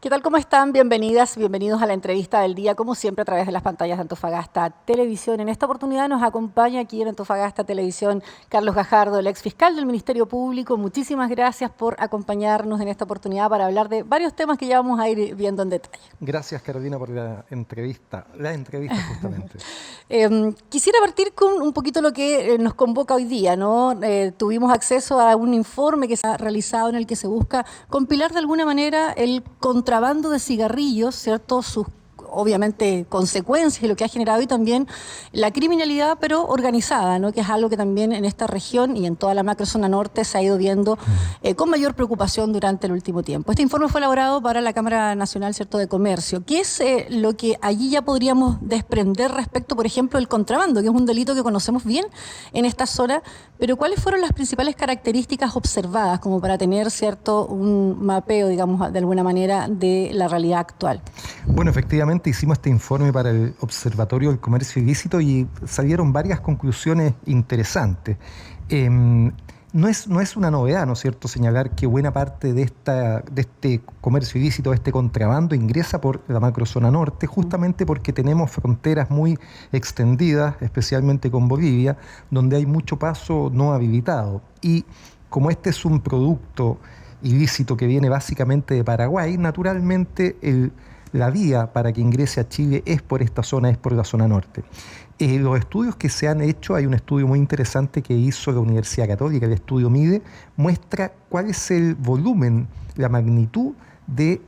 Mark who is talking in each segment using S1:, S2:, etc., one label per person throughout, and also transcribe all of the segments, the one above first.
S1: ¿Qué tal? ¿Cómo están? Bienvenidas, bienvenidos a la entrevista del día, como siempre a través de las pantallas de Antofagasta Televisión. En esta oportunidad nos acompaña aquí en Antofagasta Televisión Carlos Gajardo, el ex fiscal del Ministerio Público. Muchísimas gracias por acompañarnos en esta oportunidad para hablar de varios temas que ya vamos a ir viendo en detalle.
S2: Gracias, Carolina, por la entrevista justamente.
S1: Quisiera partir con un poquito lo que nos convoca hoy día, ¿no? Tuvimos acceso a un informe que se ha realizado en el que se busca compilar de alguna manera el contrabando de cigarrillos, ¿cierto? Sus obviamente consecuencias y lo que ha generado y también la criminalidad pero organizada, ¿no? Que es algo que también en esta región y en toda la macrozona norte se ha ido viendo con mayor preocupación durante el último tiempo. Este informe fue elaborado para la Cámara Nacional, ¿cierto?, de Comercio. ¿Qué es lo que allí ya podríamos desprender respecto, por ejemplo, del contrabando, que es un delito que conocemos bien en esta zona, pero cuáles fueron las principales características observadas como para tener, ¿cierto?, un mapeo, digamos, de alguna manera de la realidad actual?
S2: Bueno, efectivamente hicimos este informe para el Observatorio del Comercio Ilícito y salieron varias conclusiones interesantes. No es una novedad, ¿no es cierto?, señalar que buena parte de este comercio ilícito, de este contrabando, ingresa por la macrozona norte, justamente porque tenemos fronteras muy extendidas, especialmente con Bolivia, donde hay mucho paso no habilitado. Y como este es un producto ilícito que viene básicamente de Paraguay, naturalmente la vía para que ingrese a Chile es por esta zona, es por la zona norte. Los estudios que se han hecho, hay un estudio muy interesante que hizo la Universidad Católica, el estudio MIDE, muestra cuál es el volumen, la magnitud del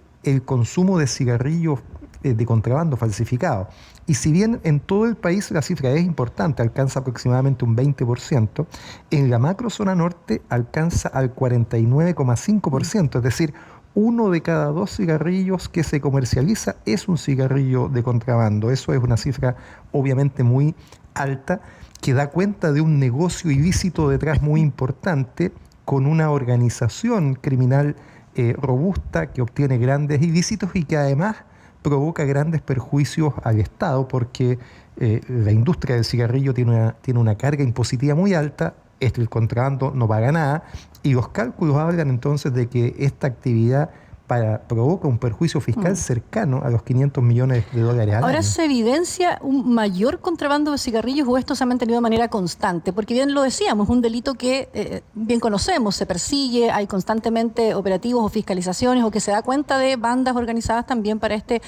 S2: consumo de cigarrillos de contrabando falsificado. Y si bien en todo el país la cifra es importante, alcanza aproximadamente un 20%, en la macrozona norte alcanza al 49,5%, es decir, 1 de cada 2 cigarrillos que se comercializa es un cigarrillo de contrabando. Eso es una cifra obviamente muy alta que da cuenta de un negocio ilícito detrás muy importante con una organización criminal robusta que obtiene grandes ilícitos y que además provoca grandes perjuicios al Estado porque la industria del cigarrillo tiene una carga impositiva muy alta. El contrabando no paga nada y los cálculos hablan entonces de que esta actividad provoca un perjuicio fiscal cercano a los 500 millones de dólares al año.
S1: Ahora, ¿se evidencia un mayor contrabando de cigarrillos o esto se ha mantenido de manera constante? Porque bien lo decíamos, es un delito que bien conocemos, se persigue, hay constantemente operativos o fiscalizaciones o que se da cuenta de bandas organizadas también para este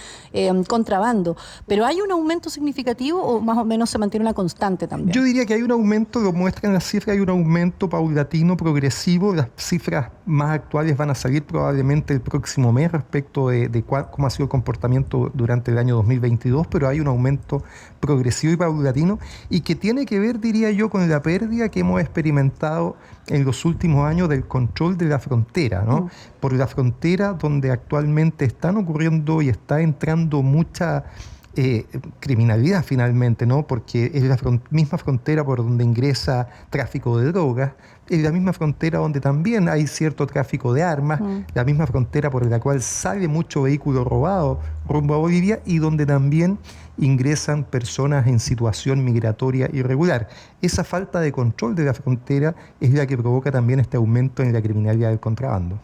S1: contrabando. ¿Pero hay un aumento significativo o más o menos se mantiene una constante también?
S2: Yo diría que hay un aumento, lo muestran las cifras, hay un aumento paulatino, progresivo. Las cifras más actuales van a salir probablemente el próximo mes respecto de cómo ha sido el comportamiento durante el año 2022, pero hay un aumento progresivo y paulatino y que tiene que ver, diría yo, con la pérdida que hemos experimentado en los últimos años del control de la frontera, ¿no? Por la frontera donde actualmente están ocurriendo y está entrando mucha criminalidad finalmente, ¿no? Porque es la misma frontera por donde ingresa tráfico de drogas, es la misma frontera donde también hay cierto tráfico de armas, la misma frontera por la cual sale mucho vehículo robado rumbo a Bolivia y donde también ingresan personas en situación migratoria irregular. Esa falta de control de la frontera es la que provoca también este aumento en la criminalidad del contrabando.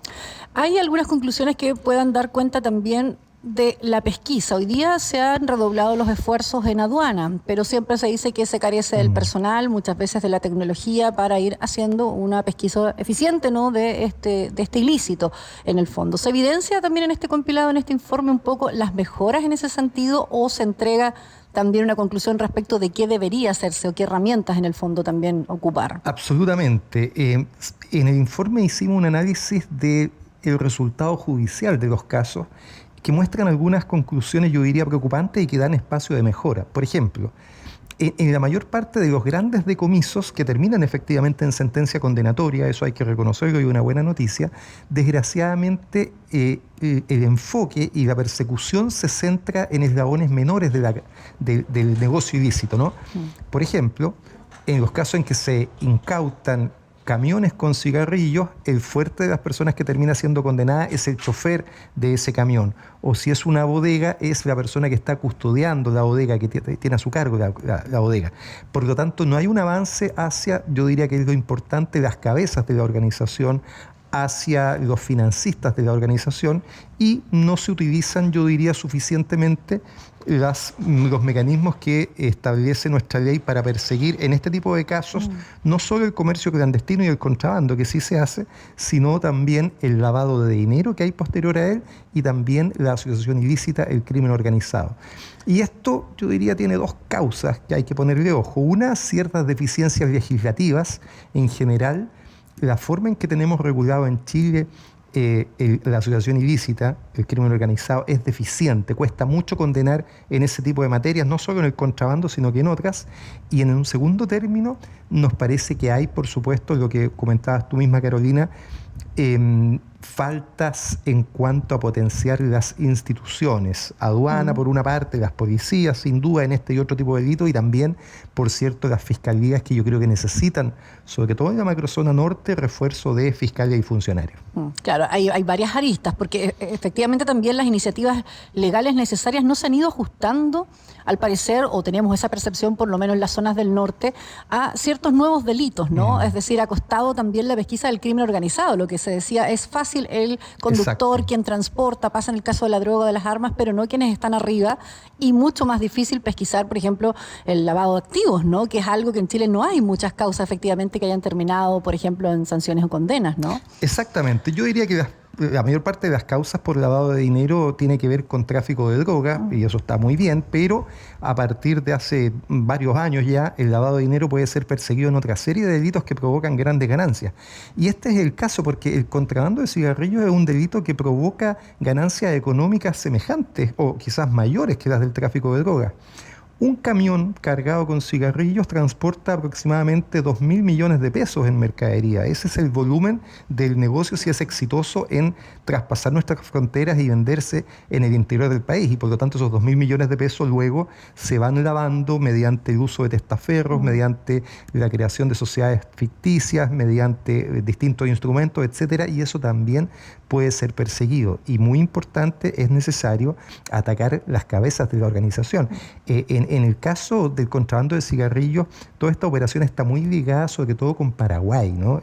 S1: ¿Hay algunas conclusiones que puedan dar cuenta también de la pesquisa? Hoy día se han redoblado los esfuerzos en aduana, pero siempre se dice que se carece del personal, muchas veces de la tecnología para ir haciendo una pesquisa eficiente, ¿no?, de este ilícito en el fondo. ¿Se evidencia también en este compilado, en este informe, un poco las mejoras en ese sentido o se entrega también una conclusión respecto de qué debería hacerse o qué herramientas en el fondo también ocupar?
S2: Absolutamente. En el informe hicimos un análisis del resultado judicial de los casos que muestran algunas conclusiones, yo diría, preocupantes y que dan espacio de mejora. Por ejemplo, en la mayor parte de los grandes decomisos que terminan efectivamente en sentencia condenatoria, eso hay que reconocerlo y una buena noticia, desgraciadamente el enfoque y la persecución se centra en eslabones menores del negocio ilícito, ¿no? Por ejemplo, en los casos en que se incautan camiones con cigarrillos, el fuerte de las personas que termina siendo condenada es el chofer de ese camión. O si es una bodega, es la persona que está custodiando la bodega, que tiene a su cargo la bodega. Por lo tanto, no hay un avance hacia, yo diría que es lo importante, las cabezas de la organización hacia los financistas de la organización y no se utilizan, yo diría, suficientemente los mecanismos que establece nuestra ley para perseguir en este tipo de casos no solo el comercio clandestino y el contrabando, que sí se hace, sino también el lavado de dinero que hay posterior a él y también la asociación ilícita, el crimen organizado. Y esto, yo diría, tiene dos causas que hay que ponerle ojo. Una, ciertas deficiencias legislativas en general. La forma en que tenemos regulado en Chile la asociación ilícita, el crimen organizado, es deficiente. Cuesta mucho condenar en ese tipo de materias, no solo en el contrabando, sino que en otras. Y en un segundo término, nos parece que hay, por supuesto, lo que comentabas tú misma, Carolina, faltas en cuanto a potenciar las instituciones, aduana por una parte, las policías sin duda en este y otro tipo de delitos y también, por cierto, las fiscalías que yo creo que necesitan, sobre todo en la macrozona norte, refuerzo de fiscales y funcionarios.
S1: Claro, hay varias aristas, porque efectivamente también las iniciativas legales necesarias no se han ido ajustando, al parecer, o teníamos esa percepción, por lo menos en las zonas del norte, a ciertos nuevos delitos, ¿no? Es decir, ha costado también la pesquisa del crimen organizado, lo que se decía, es fácil el conductor, exacto, quien transporta, pasa en el caso de la droga, de las armas, pero no quienes están arriba, y mucho más difícil pesquisar, por ejemplo, el lavado de activos, ¿no? Que es algo que en Chile no hay muchas causas efectivamente que hayan terminado, por ejemplo, en sanciones o condenas, ¿no?
S2: Exactamente. Yo diría que la mayor parte de las causas por lavado de dinero tiene que ver con tráfico de droga, y eso está muy bien, pero a partir de hace varios años ya, el lavado de dinero puede ser perseguido en otra serie de delitos que provocan grandes ganancias. Y este es el caso porque el contrabando de cigarrillos es un delito que provoca ganancias económicas semejantes o quizás mayores que las del tráfico de droga. Un camión cargado con cigarrillos transporta aproximadamente 2.000 millones de pesos en mercadería. Ese es el volumen del negocio si es exitoso en traspasar nuestras fronteras y venderse en el interior del país. Y por lo tanto esos 2.000 millones de pesos luego se van lavando mediante el uso de testaferros, mediante la creación de sociedades ficticias, mediante distintos instrumentos, etcétera. Y eso también puede ser perseguido. Y muy importante, es necesario atacar las cabezas de la organización. En el caso del contrabando de cigarrillos, toda esta operación está muy ligada sobre todo con Paraguay, ¿no?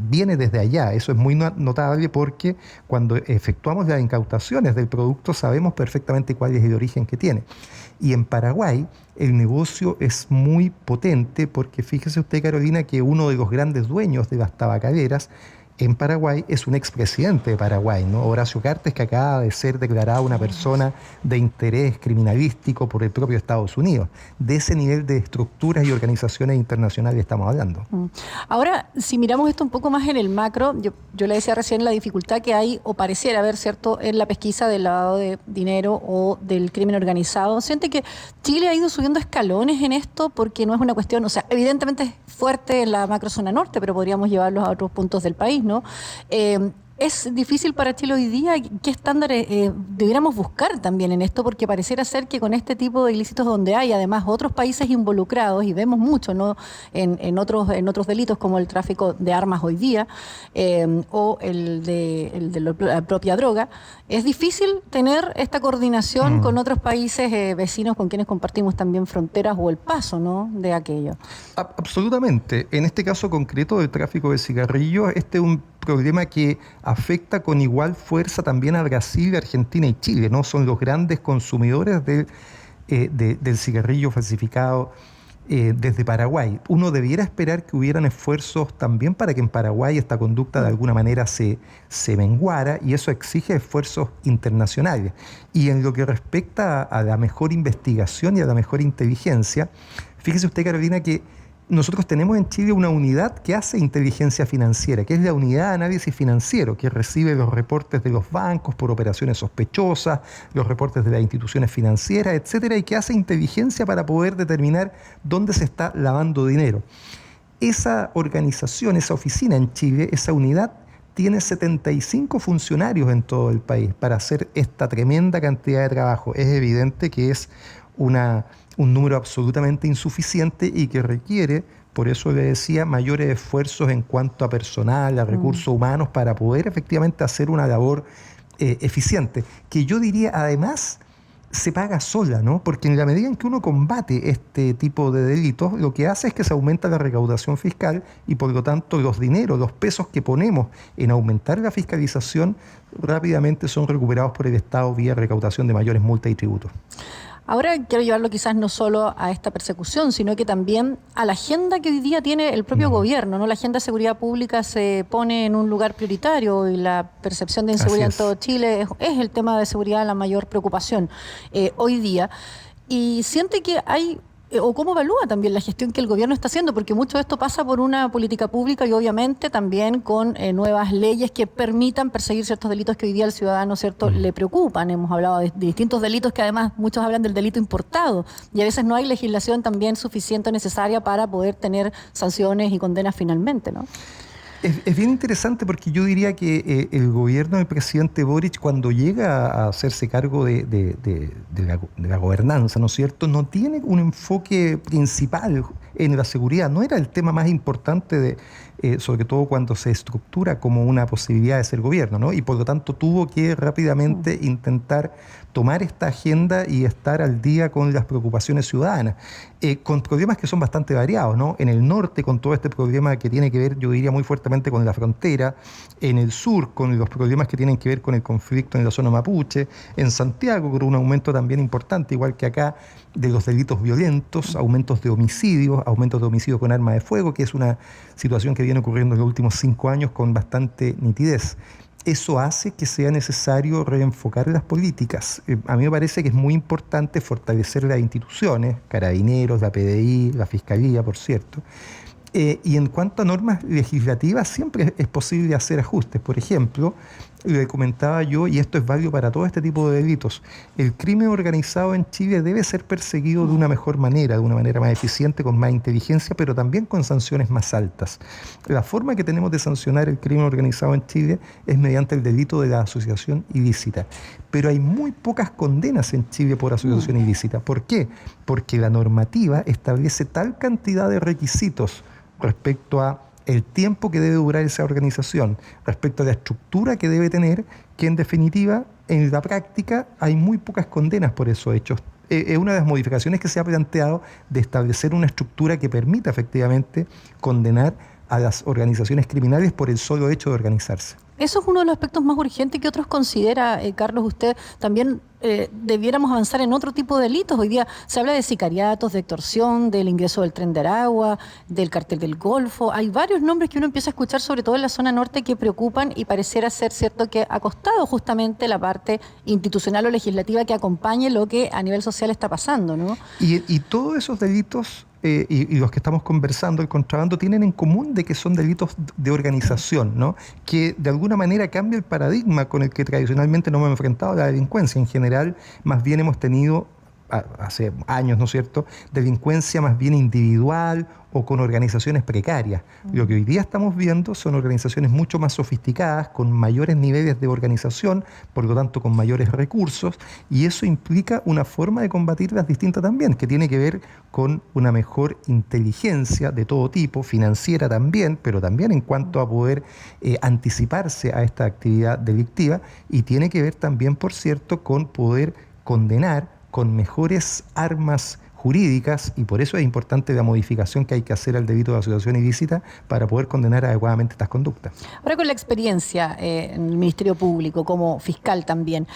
S2: Viene desde allá, eso es muy notable porque cuando efectuamos las incautaciones del producto sabemos perfectamente cuál es el origen que tiene. Y en Paraguay el negocio es muy potente porque fíjese usted, Carolina, que uno de los grandes dueños de las tabacaleras en Paraguay es un expresidente de Paraguay, ¿no? Horacio Cartes, que acaba de ser declarada una persona de interés criminalístico por el propio Estados Unidos. De ese nivel de estructuras y organizaciones internacionales estamos hablando.
S1: Ahora, si miramos esto un poco más en el macro, yo le decía recién la dificultad que hay, o pareciera haber, ¿cierto?, en la pesquisa del lavado de dinero o del crimen organizado. ¿Siente que Chile ha ido subiendo escalones en esto? Porque no es una cuestión, o sea, evidentemente es fuerte en la macrozona norte, pero podríamos llevarlos a otros puntos del país, ¿no? ¿Es difícil para Chile hoy día? ¿Qué estándares debiéramos buscar también en esto? Porque pareciera ser que con este tipo de ilícitos donde hay además otros países involucrados, y vemos mucho, ¿no?, en otros delitos como el tráfico de armas hoy día o el de la propia droga, es difícil tener esta coordinación con otros países vecinos con quienes compartimos también fronteras o el paso, ¿no?, de aquello.
S2: Absolutamente. En este caso concreto del tráfico de cigarrillos, este es un problema que afecta con igual fuerza también a Brasil, Argentina y Chile, ¿no? Son los grandes consumidores del cigarrillo falsificado desde Paraguay. Uno debiera esperar que hubieran esfuerzos también para que en Paraguay esta conducta de alguna manera se menguara, y eso exige esfuerzos internacionales. Y en lo que respecta a la mejor investigación y a la mejor inteligencia, fíjese usted, Carolina, que nosotros tenemos en Chile una unidad que hace inteligencia financiera, que es la unidad de análisis financiero, que recibe los reportes de los bancos por operaciones sospechosas, los reportes de las instituciones financieras, etcétera, y que hace inteligencia para poder determinar dónde se está lavando dinero. Esa organización, esa oficina en Chile, esa unidad, tiene 75 funcionarios en todo el país para hacer esta tremenda cantidad de trabajo. Es evidente que es un número absolutamente insuficiente y que requiere, por eso le decía, mayores esfuerzos en cuanto a personal, a recursos humanos, para poder efectivamente hacer una labor eficiente, que yo diría además se paga sola, ¿no? Porque en la medida en que uno combate este tipo de delitos, lo que hace es que se aumenta la recaudación fiscal y por lo tanto los dineros, los pesos que ponemos en aumentar la fiscalización rápidamente son recuperados por el Estado vía recaudación de mayores multas y tributos.
S1: Ahora quiero llevarlo quizás no solo a esta persecución, sino que también a la agenda que hoy día tiene el propio gobierno, ¿no? La agenda de seguridad pública se pone en un lugar prioritario y la percepción de inseguridad en todo Chile es el tema de seguridad la mayor preocupación hoy día. Y siente que hay o cómo evalúa también la gestión que el gobierno está haciendo, porque mucho de esto pasa por una política pública y obviamente también con nuevas leyes que permitan perseguir ciertos delitos que hoy día al ciudadano, ¿cierto?, le preocupan. Hemos hablado de distintos delitos que además muchos hablan del delito importado y a veces no hay legislación también suficiente o necesaria para poder tener sanciones y condenas finalmente, ¿no?
S2: Es bien interesante porque yo diría que el gobierno del presidente Boric, cuando llega a hacerse cargo de la gobernanza, ¿no es cierto?, no tiene un enfoque principal en la seguridad. No era el tema más importante, sobre todo cuando se estructura como una posibilidad de ser gobierno, ¿no? Y por lo tanto tuvo que rápidamente intentar tomar esta agenda y estar al día con las preocupaciones ciudadanas, con problemas que son bastante variados, ¿no? En el norte, con todo este problema que tiene que ver, yo diría, muy fuertemente con la frontera; en el sur, con los problemas que tienen que ver con el conflicto en la zona mapuche; en Santiago, con un aumento también importante, igual que acá, de los delitos violentos, aumentos de homicidios con arma de fuego, que es una situación que viene ocurriendo en los últimos 5 años con bastante nitidez. Eso hace que sea necesario reenfocar las políticas. A mí me parece que es muy importante fortalecer las instituciones, Carabineros, la PDI, la Fiscalía, por cierto. Y en cuanto a normas legislativas, siempre es posible hacer ajustes. Por ejemplo, le comentaba yo, y esto es válido para todo este tipo de delitos, el crimen organizado en Chile debe ser perseguido de una mejor manera, de una manera más eficiente, con más inteligencia, pero también con sanciones más altas. La forma que tenemos de sancionar el crimen organizado en Chile es mediante el delito de la asociación ilícita. Pero hay muy pocas condenas en Chile por asociación ilícita. ¿Por qué? Porque la normativa establece tal cantidad de requisitos respecto a el tiempo que debe durar esa organización, respecto a la estructura que debe tener, que en definitiva, en la práctica, hay muy pocas condenas por esos hechos. Es una de las modificaciones que se ha planteado de establecer una estructura que permita efectivamente condenar a las organizaciones criminales por el solo hecho de organizarse.
S1: Eso es uno de los aspectos más urgentes que otros considera, Carlos, usted también debiéramos avanzar en otro tipo de delitos. Hoy día se habla de sicariatos, de extorsión, del ingreso del Tren de Aragua, del cartel del Golfo. Hay varios nombres que uno empieza a escuchar, sobre todo en la zona norte, que preocupan y pareciera ser cierto que ha costado justamente la parte institucional o legislativa que acompañe lo que a nivel social está pasando, ¿no?
S2: Y todos esos delitos y los que estamos conversando, el contrabando, tienen en común de que son delitos de organización, ¿no? Que de alguna manera cambia el paradigma con el que tradicionalmente nos hemos enfrentado a la delincuencia. En general, más bien hemos tenido, hace años, ¿no es cierto?, delincuencia más bien individual o con organizaciones precarias. Lo que hoy día estamos viendo son organizaciones mucho más sofisticadas, con mayores niveles de organización, por lo tanto con mayores recursos, y eso implica una forma de combatirlas distinta también, que tiene que ver con una mejor inteligencia de todo tipo, financiera también, pero también en cuanto a poder anticiparse a esta actividad delictiva, y tiene que ver también, por cierto, con poder condenar con mejores armas jurídicas, y por eso es importante la modificación que hay que hacer al delito de asociación ilícita para poder condenar adecuadamente estas conductas.
S1: Ahora, con la experiencia en el Ministerio Público, como fiscal también,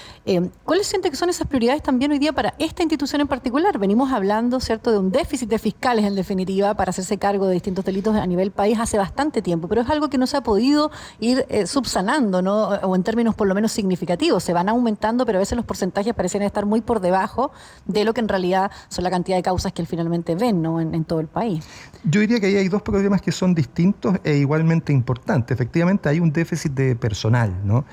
S1: ¿cuáles siente que son esas prioridades también hoy día para esta institución en particular? Venimos hablando, ¿cierto?, de un déficit de fiscales, en definitiva, para hacerse cargo de distintos delitos a nivel país hace bastante tiempo, pero es algo que no se ha podido ir subsanando, ¿no?, o en términos por lo menos significativos. Se van aumentando, pero a veces los porcentajes parecen estar muy por debajo de lo que en realidad son la cantidad de causas que finalmente ven, ¿no?, en todo el país.
S2: Yo diría que ahí hay dos problemas que son distintos e igualmente importantes. Efectivamente, hay un déficit de personal, ¿no?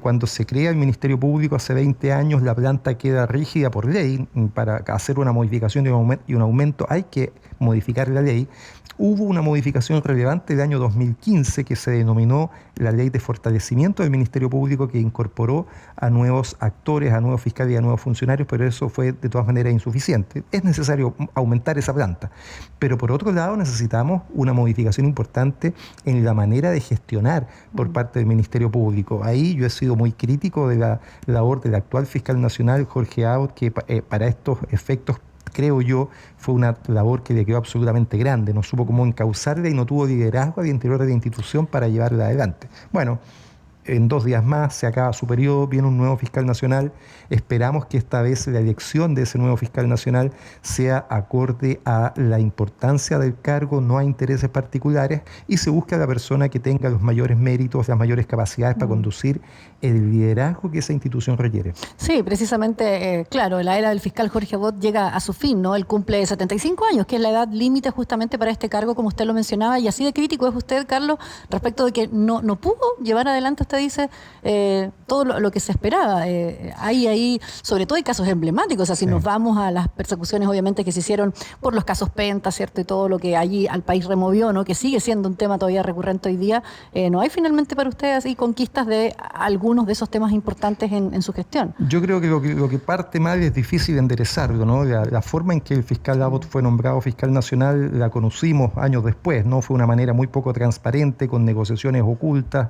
S2: Cuando se crea el Ministerio Público hace 20 años, la planta queda rígida por ley. Para hacer una modificación y un aumento hay que modificar la ley. Hubo una modificación relevante del año 2015 que se denominó la Ley de Fortalecimiento del Ministerio Público, que incorporó a nuevos actores, a nuevos fiscales y a nuevos funcionarios, pero eso fue de todas maneras insuficiente. Es necesario aumentar esa planta. Pero por otro lado necesitamos una modificación importante en la manera de gestionar por parte del Ministerio Público. Ahí yo he sido muy crítico de la labor del actual fiscal nacional, Jorge Aut, que para estos efectos, creo yo, fue una labor que le quedó absolutamente grande. No supo cómo encauzarla y no tuvo liderazgo al interior de la institución para llevarla adelante. Bueno, en 2 días más se acaba su periodo, viene un nuevo fiscal nacional. Esperamos que esta vez la elección de ese nuevo fiscal nacional sea acorde a la importancia del cargo, no a intereses particulares, y se busque a la persona que tenga los mayores méritos, las mayores capacidades para conducir el liderazgo que esa institución requiere.
S1: Sí, precisamente, claro, la era del fiscal Jorge Aut llega a su fin, ¿no? Él cumple 75 años, que es la edad límite justamente para este cargo, como usted lo mencionaba, y así de crítico es usted, Carlos, respecto de que no pudo llevar adelante, usted dice, todo lo que se esperaba. Ahí, sobre todo hay casos emblemáticos, o sea, si nos vamos a las persecuciones obviamente que se hicieron por los casos Penta, ¿cierto? Y todo lo que allí al país removió, ¿no? Que sigue siendo un tema todavía recurrente hoy día. ¿No hay finalmente para usted así conquistas de algunos de esos temas importantes en su gestión?
S2: Yo creo que lo que parte mal es difícil enderezarlo, ¿no? La forma en que el fiscal Abbott fue nombrado fiscal nacional la conocimos años después, ¿no? Fue una manera muy poco transparente, con negociaciones ocultas,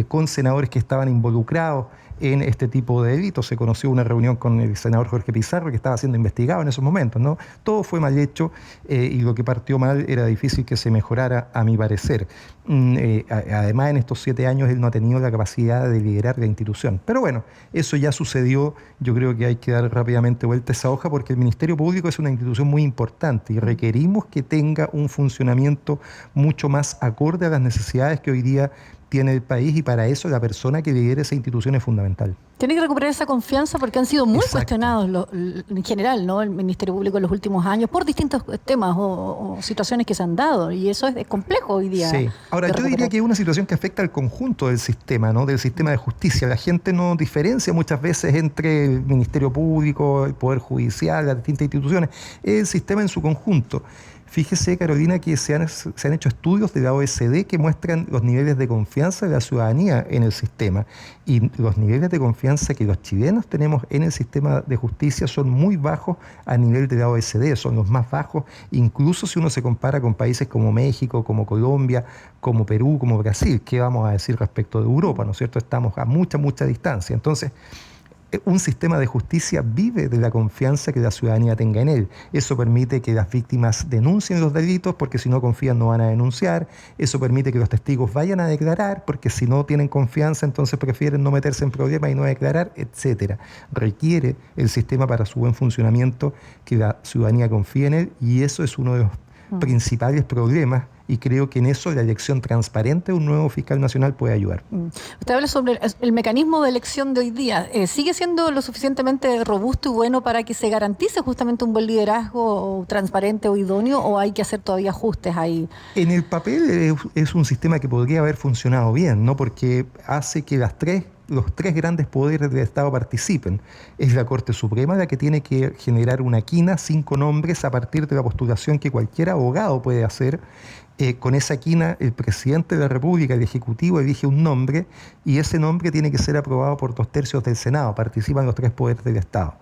S2: con senadores que estaban involucrados en este tipo de delitos. Se conoció una reunión con el senador Jorge Pizarro, que estaba siendo investigado en esos momentos, ¿no? Todo fue mal hecho y lo que partió mal era difícil que se mejorara, a mi parecer. Además, en estos 7 años él no ha tenido la capacidad de liderar la institución. Pero bueno, eso ya sucedió. Yo creo que hay que dar rápidamente vuelta a esa hoja, porque el Ministerio Público es una institución muy importante y requerimos que tenga un funcionamiento mucho más acorde a las necesidades que hoy día tiene el país, y para eso la persona que lidere esa institución es fundamental.
S1: Tiene que recuperar esa confianza porque han sido muy cuestionados en general, ¿no? El Ministerio Público en los últimos años por distintos temas o situaciones que se han dado, y eso es complejo hoy día.
S2: Sí. Ahora, yo diría que es una situación que afecta al conjunto del sistema, ¿no? Del sistema de justicia. La gente no diferencia muchas veces entre el Ministerio Público, el Poder Judicial, las distintas instituciones. Es el sistema en su conjunto. Fíjese, Carolina, que se han hecho estudios de la OECD que muestran los niveles de confianza de la ciudadanía en el sistema. Y los niveles de confianza que los chilenos tenemos en el sistema de justicia son muy bajos a nivel de la OECD, son los más bajos, incluso si uno se compara con países como México, como Colombia, como Perú, como Brasil. ¿Qué vamos a decir respecto de Europa? ¿No es cierto? Estamos a mucha distancia. Entonces, un sistema de justicia vive de la confianza que la ciudadanía tenga en él. Eso permite que las víctimas denuncien los delitos, porque si no confían no van a denunciar. Eso permite que los testigos vayan a declarar, porque si no tienen confianza entonces prefieren no meterse en problemas y no declarar, etc. Requiere el sistema, para su buen funcionamiento, que la ciudadanía confíe en él, y eso es uno de los principales problemas, y creo que en eso la elección transparente de un nuevo fiscal nacional puede ayudar.
S1: Usted habla sobre el mecanismo de elección de hoy día. ¿Sigue siendo lo suficientemente robusto y bueno para que se garantice justamente un buen liderazgo transparente o idóneo, o hay que hacer todavía ajustes ahí?
S2: En el papel es un sistema que podría haber funcionado bien, ¿no? Porque hace que los tres grandes poderes del Estado participen. Es la Corte Suprema la que tiene que generar una quina, 5 nombres, a partir de la postulación que cualquier abogado puede hacer. Con esa quina, el presidente de la República, el Ejecutivo, elige un nombre, y ese nombre tiene que ser aprobado por 2/3 del Senado. Participan los 3 poderes del Estado.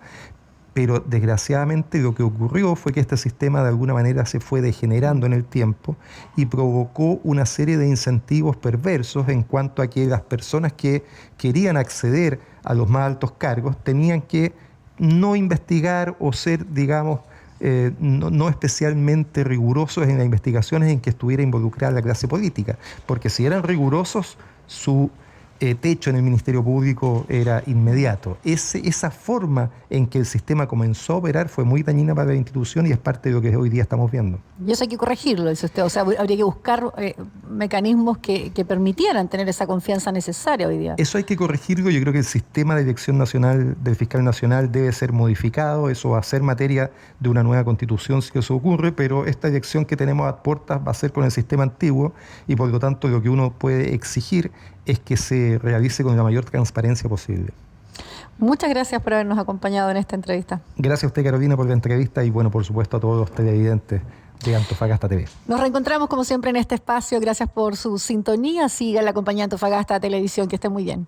S2: Pero desgraciadamente lo que ocurrió fue que este sistema de alguna manera se fue degenerando en el tiempo y provocó una serie de incentivos perversos en cuanto a que las personas que querían acceder a los más altos cargos tenían que no investigar o ser, digamos, no especialmente rigurosos en las investigaciones en que estuviera involucrada la clase política, porque si eran rigurosos, su techo en el Ministerio Público era inmediato. Esa forma en que el sistema comenzó a operar fue muy dañina para la institución, y es parte de lo que hoy día estamos viendo.
S1: Y eso hay que corregirlo, dice usted. O sea, habría que buscar mecanismos que permitieran tener esa confianza necesaria hoy día.
S2: Eso hay que corregirlo. Yo creo que el sistema de elección nacional del fiscal nacional debe ser modificado. Eso va a ser materia de una nueva constitución si eso ocurre, pero esta elección que tenemos a puertas va a ser con el sistema antiguo, y por lo tanto lo que uno puede exigir es que se realice con la mayor transparencia posible.
S1: Muchas gracias por habernos acompañado en esta entrevista.
S2: Gracias a usted, Carolina, por la entrevista, y bueno, por supuesto a todos los televidentes de Antofagasta TV.
S1: Nos reencontramos como siempre en este espacio. Gracias por su sintonía. Siga la compañía Antofagasta Televisión. Que esté muy bien.